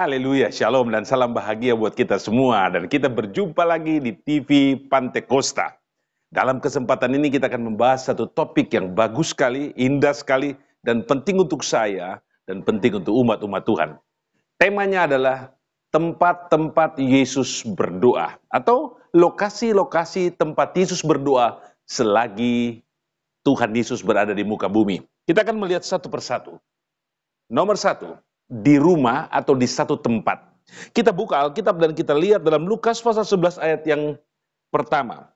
Haleluya, shalom dan salam bahagia buat kita semua. Dan kita berjumpa lagi di TV Pantekosta. Dalam kesempatan ini kita akan membahas satu topik yang bagus sekali, indah sekali, dan penting untuk saya, dan penting untuk umat-umat Tuhan. Temanya adalah tempat-tempat Yesus berdoa, atau lokasi-lokasi tempat Yesus berdoa selagi Tuhan Yesus berada di muka bumi. Kita akan melihat satu persatu. Nomor satu, di rumah atau di satu tempat. Kita buka Alkitab dan kita lihat dalam Lukas pasal 11 ayat yang pertama.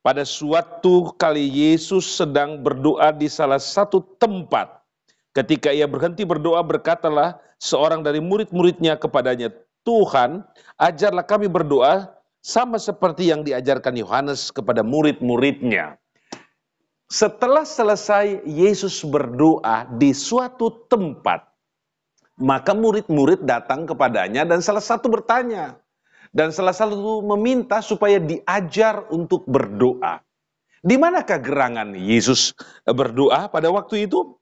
Pada suatu kali Yesus sedang berdoa di salah satu tempat. Ketika ia berhenti berdoa, berkatalah seorang dari murid-muridnya kepadanya, Tuhan, ajarlah kami berdoa sama seperti yang diajarkan Yohanes kepada murid-muridnya. Setelah selesai Yesus berdoa di suatu tempat, maka murid-murid datang kepadanya dan salah satu bertanya. Dan salah satu meminta supaya diajar untuk berdoa. Di manakah gerangan Yesus berdoa pada waktu itu?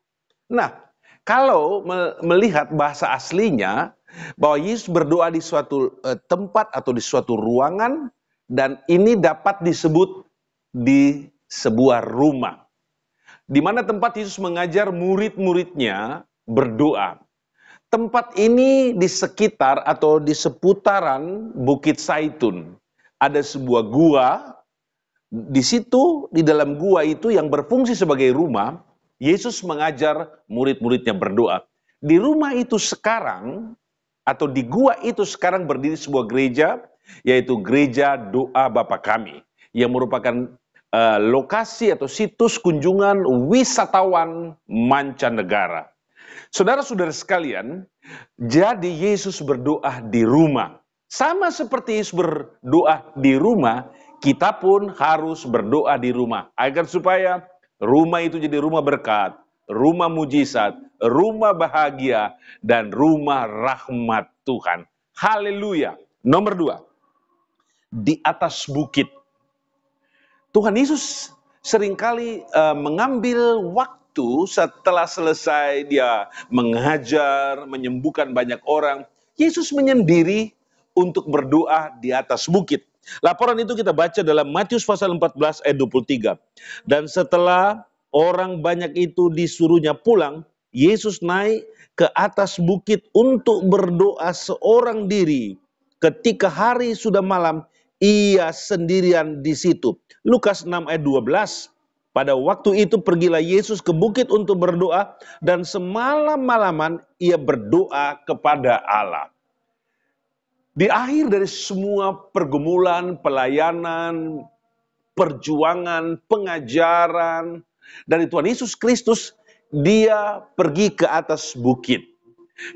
Nah, kalau melihat bahasa aslinya, bahwa Yesus berdoa di suatu tempat atau di suatu ruangan, dan ini dapat disebut di sebuah rumah. Di mana tempat Yesus mengajar murid-muridnya berdoa. Tempat ini di sekitar atau di seputaran Bukit Zaitun. Ada sebuah gua, di situ, di dalam gua itu yang berfungsi sebagai rumah, Yesus mengajar murid-muridnya berdoa. Di rumah itu sekarang, atau di gua itu sekarang berdiri sebuah gereja, yaitu Gereja Doa Bapa Kami, yang merupakan lokasi atau situs kunjungan wisatawan mancanegara. Saudara-saudara sekalian, jadi Yesus berdoa di rumah. Sama seperti Yesus berdoa di rumah, kita pun harus berdoa di rumah. Agar supaya rumah itu jadi rumah berkat, rumah mujizat, rumah bahagia, dan rumah rahmat Tuhan. Haleluya. Nomor 2, di atas bukit. Tuhan Yesus seringkali mengambil waktu setelah selesai dia mengajar, menyembuhkan banyak orang. Yesus menyendiri untuk berdoa di atas bukit. Laporan itu kita baca dalam Matius pasal 14 ayat 23. Dan setelah orang banyak itu disuruhnya pulang, Yesus naik ke atas bukit untuk berdoa seorang diri. Ketika hari sudah malam, ia sendirian di situ. Lukas 6 ayat 12. Pada waktu itu pergilah Yesus ke bukit untuk berdoa, dan semalam-malaman ia berdoa kepada Allah. Di akhir dari semua pergumulan, pelayanan, perjuangan, pengajaran dari Tuhan Yesus Kristus, dia pergi ke atas bukit.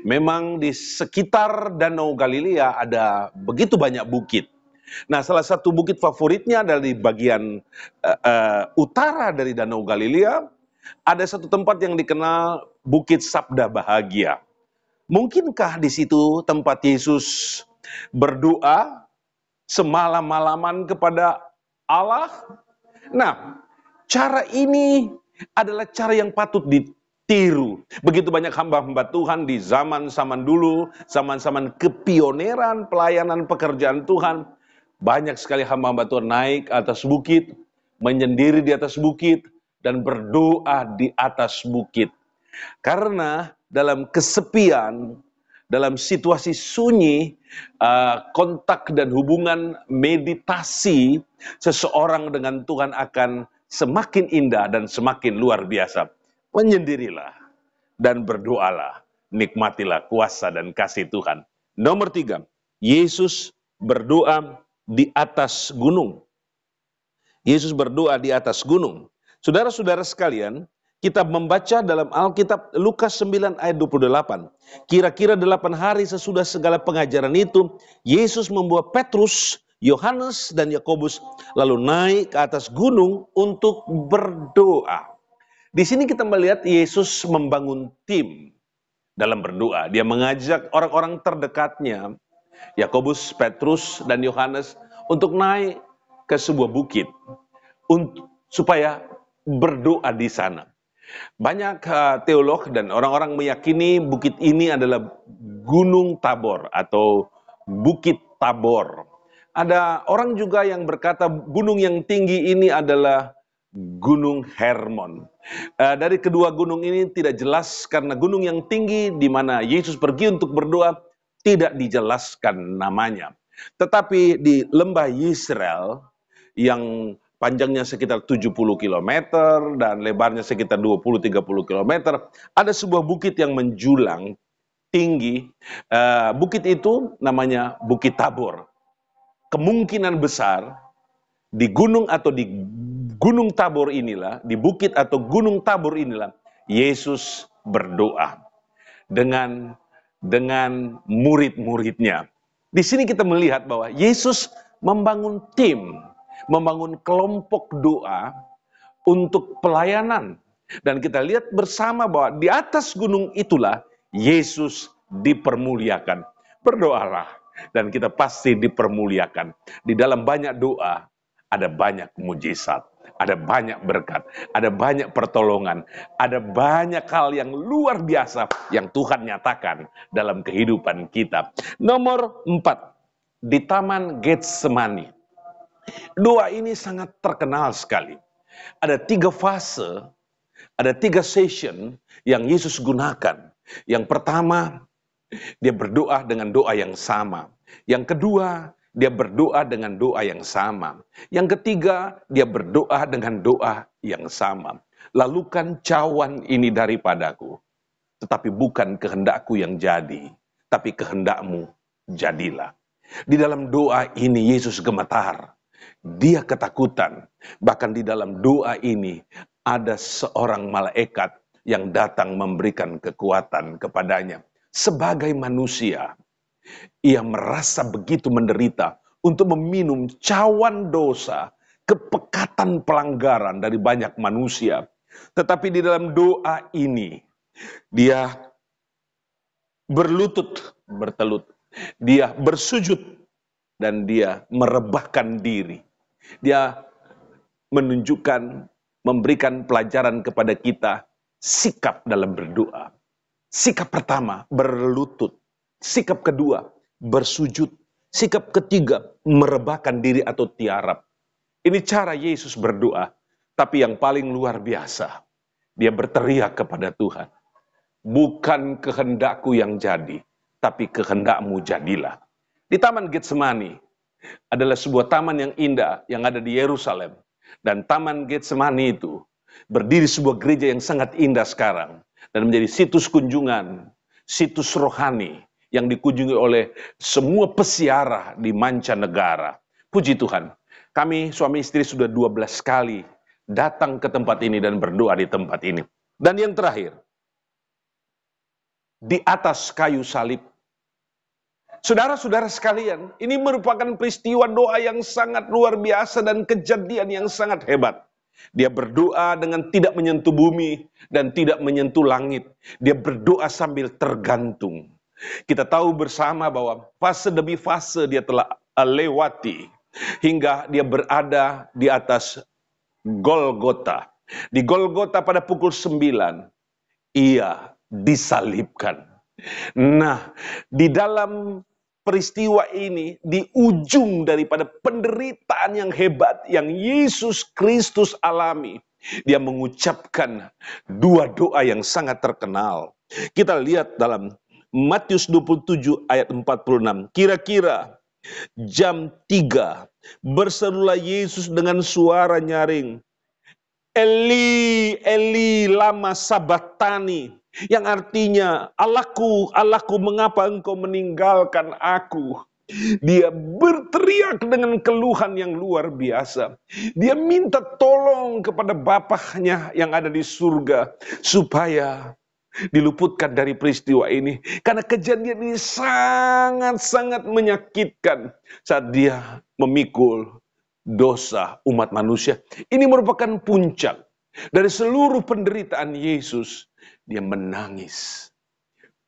Memang di sekitar Danau Galilea ada begitu banyak bukit. Nah, salah satu bukit favoritnya adalah di bagian utara dari Danau Galilea. Ada satu tempat yang dikenal Bukit Sabda Bahagia. Mungkinkah di situ tempat Yesus berdoa semalam-malaman kepada Allah? Nah, cara ini adalah cara yang patut ditiru. Begitu banyak hamba-hamba Tuhan di zaman-zaman dulu, zaman-zaman kepioneran pelayanan pekerjaan Tuhan. Banyak sekali hamba-hamba Tuhan naik atas bukit, menyendiri di atas bukit, dan berdoa di atas bukit. Karena dalam kesepian, dalam situasi sunyi, kontak dan hubungan meditasi seseorang dengan Tuhan akan semakin indah dan semakin luar biasa. Menyendirilah dan berdoalah, nikmatilah kuasa dan kasih Tuhan. Nomor 3, Yesus berdoa di atas gunung. Yesus berdoa di atas gunung. Saudara-saudara sekalian, kita membaca dalam Alkitab Lukas 9 ayat 28. Kira-kira 8 hari sesudah segala pengajaran itu, Yesus membawa Petrus, Yohanes, dan Yakobus lalu naik ke atas gunung untuk berdoa. Di sini kita melihat Yesus membangun tim dalam berdoa. Dia mengajak orang-orang terdekatnya, Yakobus, Petrus, dan Yohanes, untuk naik ke sebuah bukit supaya berdoa di sana. Banyak teolog dan orang-orang meyakini bukit ini adalah Gunung Tabor atau Bukit Tabor. Ada orang juga yang berkata gunung yang tinggi ini adalah Gunung Hermon. Dari kedua gunung ini tidak jelas karena gunung yang tinggi di mana Yesus pergi untuk berdoa tidak dijelaskan namanya. Tetapi di lembah Yisrael yang panjangnya sekitar 70 kilometer dan lebarnya sekitar 20-30 kilometer, ada sebuah bukit yang menjulang tinggi. Bukit itu namanya Bukit Tabor. Kemungkinan besar di gunung atau di Gunung Tabor inilah, di bukit atau Gunung Tabor inilah, Yesus berdoa dengan murid-muridnya. Di sini kita melihat bahwa Yesus membangun tim, membangun kelompok doa untuk pelayanan. Dan kita lihat bersama bahwa di atas gunung itulah Yesus dipermuliakan. Berdoalah dan kita pasti dipermuliakan. Di dalam banyak doa ada banyak mujizat, ada banyak berkat, ada banyak pertolongan, ada banyak hal yang luar biasa yang Tuhan nyatakan dalam kehidupan kita. Nomor 4, di Taman Getsemani. Doa ini sangat terkenal sekali. Ada 3 fase, ada 3 session yang Yesus gunakan. Yang pertama, dia berdoa dengan doa yang sama. Yang kedua, dia berdoa dengan doa yang sama. Yang ketiga, dia berdoa dengan doa yang sama. Lalukan cawan ini daripadaku, tetapi bukan kehendakku yang jadi, tapi kehendakmu jadilah. Di dalam doa ini Yesus gemetar. Dia ketakutan. Bahkan di dalam doa ini ada seorang malaikat yang datang memberikan kekuatan kepadanya. Sebagai manusia, ia merasa begitu menderita untuk meminum cawan dosa, kepekatan pelanggaran dari banyak manusia. Tetapi di dalam doa ini, dia bertelut, dia bersujud, dan dia merebahkan diri. Dia menunjukkan, memberikan pelajaran kepada kita sikap dalam berdoa. Sikap pertama, berlutut. Sikap kedua, bersujud. Sikap ketiga, merebahkan diri atau tiarap. Ini cara Yesus berdoa. Tapi yang paling luar biasa, dia berteriak kepada Tuhan. Bukan kehendakku yang jadi, tapi kehendakmu jadilah. Di Taman Getsemani adalah sebuah taman yang indah yang ada di Yerusalem. Dan Taman Getsemani itu berdiri sebuah gereja yang sangat indah sekarang. Dan menjadi situs kunjungan, situs rohani yang dikunjungi oleh semua peziarah di mancanegara. Puji Tuhan, kami suami istri sudah 12 kali datang ke tempat ini dan berdoa di tempat ini. Dan yang terakhir, di atas kayu salib. Saudara-saudara sekalian, ini merupakan peristiwa doa yang sangat luar biasa dan kejadian yang sangat hebat. Dia berdoa dengan tidak menyentuh bumi dan tidak menyentuh langit. Dia berdoa sambil tergantung. Kita tahu bersama bahwa fase demi fase dia telah lewati hingga dia berada di atas Golgota. Di Golgota pada pukul 9, ia disalibkan. Nah, di dalam peristiwa ini, di ujung daripada penderitaan yang hebat yang Yesus Kristus alami, dia mengucapkan 2 doa yang sangat terkenal. Kita lihat dalam Matius 27 ayat 46. Kira-kira jam 3, berserulah Yesus dengan suara nyaring, Eli, Eli, lama sabatani. Yang artinya, Allahku, Allahku, mengapa engkau meninggalkan aku? Dia berteriak dengan keluhan yang luar biasa. Dia minta tolong kepada Bapaknya yang ada di surga, supaya diluputkan dari peristiwa ini. Karena kejadian ini sangat-sangat menyakitkan saat dia memikul dosa umat manusia. Ini merupakan puncak dari seluruh penderitaan Yesus. Dia menangis.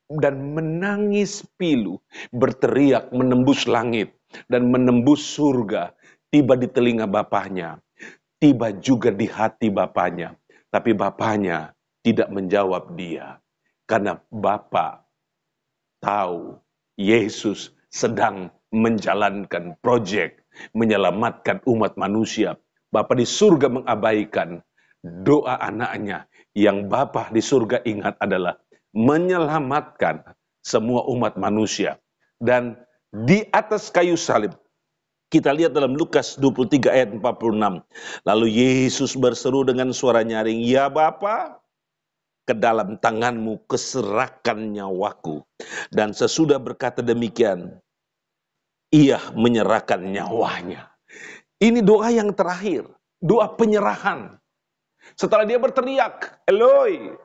Dan menangis pilu, berteriak menembus langit dan menembus surga. Tiba di telinga Bapaknya, tiba juga di hati Bapaknya. Tapi Bapaknya tidak menjawab dia. Karena Bapa tahu Yesus sedang menjalankan proyek menyelamatkan umat manusia. Bapa di surga mengabaikan doa anaknya. Yang Bapa di surga ingat adalah menyelamatkan semua umat manusia. Dan di atas kayu salib, kita lihat dalam Lukas 23 ayat 46. Lalu Yesus berseru dengan suara nyaring, "Ya Bapa, ke dalam tanganmu kuserahkan nyawaku." Dan sesudah berkata demikian, ia menyerahkan nyawanya. Ini doa yang terakhir, doa penyerahan. Setelah dia berteriak, "Eloi,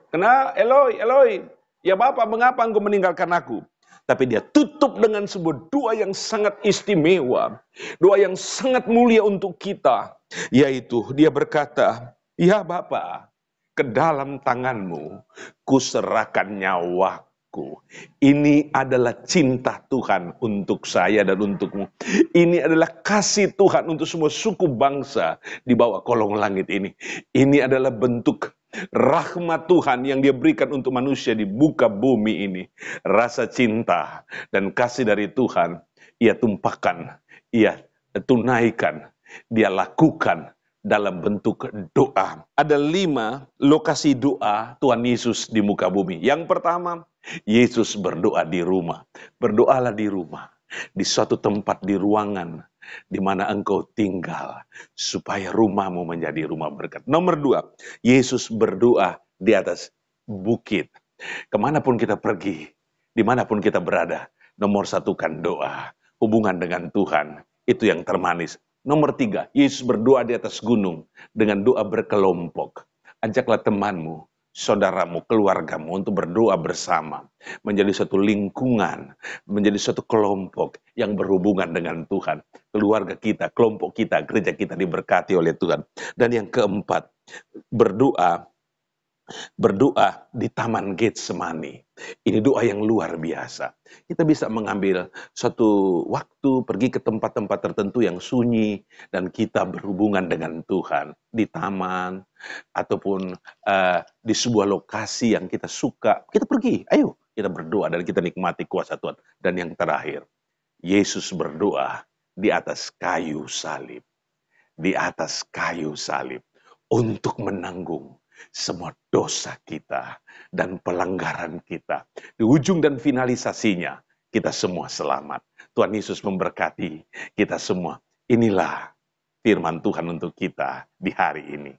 Eloi, Eloi, ya Bapa, mengapa engkau meninggalkan aku?" Tapi dia tutup dengan sebuah doa yang sangat istimewa, doa yang sangat mulia untuk kita, yaitu dia berkata, "Ya Bapa, ke dalam tanganmu kuserahkan nyawaku." Ini adalah cinta Tuhan untuk saya dan untukmu. Ini adalah kasih Tuhan untuk semua suku bangsa di bawah kolong langit ini. Ini adalah bentuk rahmat Tuhan yang dia berikan untuk manusia di muka bumi ini. Rasa cinta dan kasih dari Tuhan, ia tumpahkan, ia tunaikan, dia lakukan dalam bentuk doa. Ada 5 lokasi doa Tuhan Yesus di muka bumi. Yang pertama, Yesus berdoa di rumah. Berdoalah di rumah, di suatu tempat, di ruangan di mana engkau tinggal, supaya rumahmu menjadi rumah berkat. Nomor 2, Yesus berdoa di atas bukit. Kemanapun kita pergi, dimanapun kita berada, nomor satukan doa. Hubungan dengan Tuhan, itu yang termanis. Nomor 3, Yesus berdoa di atas gunung dengan doa berkelompok. Ajaklah temanmu, saudaramu, keluargamu untuk berdoa bersama. Menjadi suatu lingkungan, menjadi suatu kelompok yang berhubungan dengan Tuhan. Keluarga kita, kelompok kita, gereja kita diberkati oleh Tuhan. Dan yang keempat, berdoa di Taman Getsemani. Ini doa yang luar biasa. Kita bisa mengambil suatu waktu pergi ke tempat-tempat tertentu yang sunyi dan kita berhubungan dengan Tuhan di taman ataupun di sebuah lokasi yang kita suka. Kita pergi, ayo kita berdoa dan kita nikmati kuasa Tuhan. Dan yang terakhir, Yesus berdoa di atas kayu salib. Di atas kayu salib untuk menanggung semua dosa kita dan pelanggaran kita. Di ujung dan finalisasinya, kita semua selamat. Tuhan Yesus memberkati kita semua. Inilah firman Tuhan untuk kita di hari ini.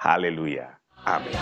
Haleluya. Amin.